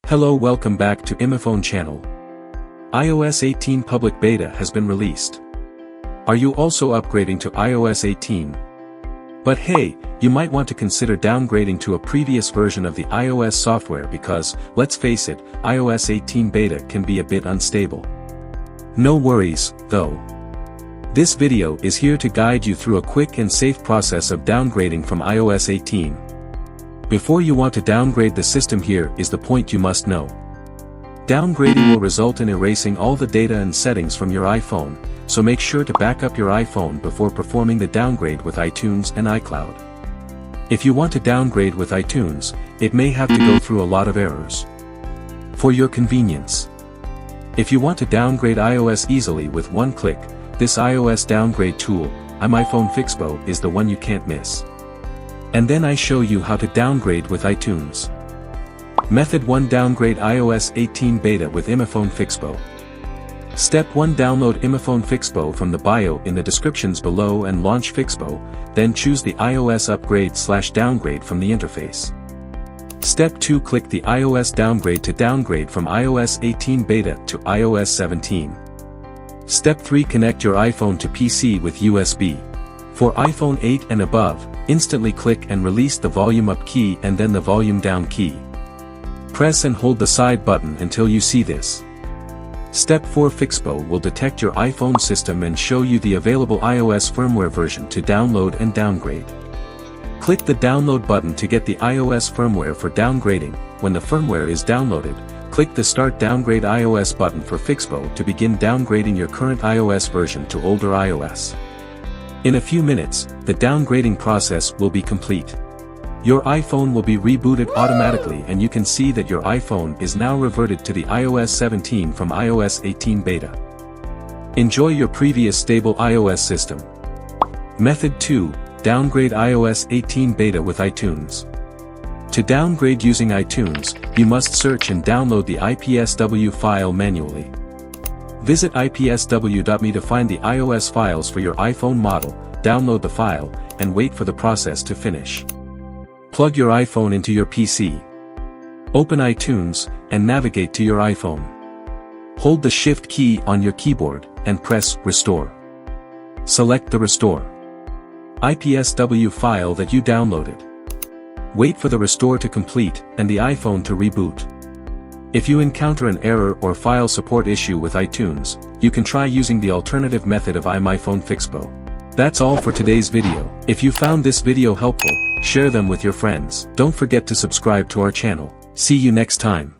Hello, welcome back to iMyFone channel. iOS 18 public beta has been released. Are you also upgrading to iOS 18? But hey, you might want to consider downgrading to a previous version of the iOS software because, let's face it, iOS 18 beta can be a bit unstable. No worries, though. This video is here to guide you through a quick and safe process of downgrading from iOS 18. Before you want to downgrade the system, here is the point you must know. Downgrading will result in erasing all the data and settings from your iPhone, so make sure to back up your iPhone before performing the downgrade with iTunes and iCloud. If you want to downgrade with iTunes, it may have to go through a lot of errors. For your convenience. If you want to downgrade iOS easily with one click, this iOS downgrade tool, iMyFone Fixppo, is the one you can't miss. And then I show you how to downgrade with iTunes. Method 1: Downgrade iOS 18 beta with iMyFone Fixppo. Step 1: Download iMyFone Fixppo from the bio in the descriptions below and launch Fixppo, then choose the iOS upgrade/downgrade from the interface. Step 2: Click the iOS downgrade to downgrade from iOS 18 beta to iOS 17. Step 3: Connect your iPhone to PC with USB. For iPhone 8 and above, instantly click and release the volume up key and then the volume down key. Press and hold the side button until you see this. Step 4: Fixppo will detect your iPhone system and show you the available iOS firmware version to download and downgrade. Click the download button to get the iOS firmware for downgrading. When the firmware is downloaded, click the Start Downgrade iOS button for Fixppo to begin downgrading your current iOS version to older iOS. In a few minutes, the downgrading process will be complete. Your iPhone will be rebooted automatically and you can see that your iPhone is now reverted to the iOS 17 from iOS 18 beta. Enjoy your previous stable iOS system. Method 2: Downgrade iOS 18 beta with iTunes. To downgrade using iTunes, you must search and download the IPSW file manually. Visit ipsw.me to find the iOS files for your iPhone model, download the file, and wait for the process to finish. Plug your iPhone into your PC. Open iTunes, and navigate to your iPhone. Hold the Shift key on your keyboard, and press Restore. Select the Restore IPSW file that you downloaded. Wait for the restore to complete, and the iPhone to reboot. If you encounter an error or file support issue with iTunes, you can try using the alternative method of iMyFone Fixppo. That's all for today's video. If you found this video helpful, share them with your friends. Don't forget to subscribe to our channel. See you next time.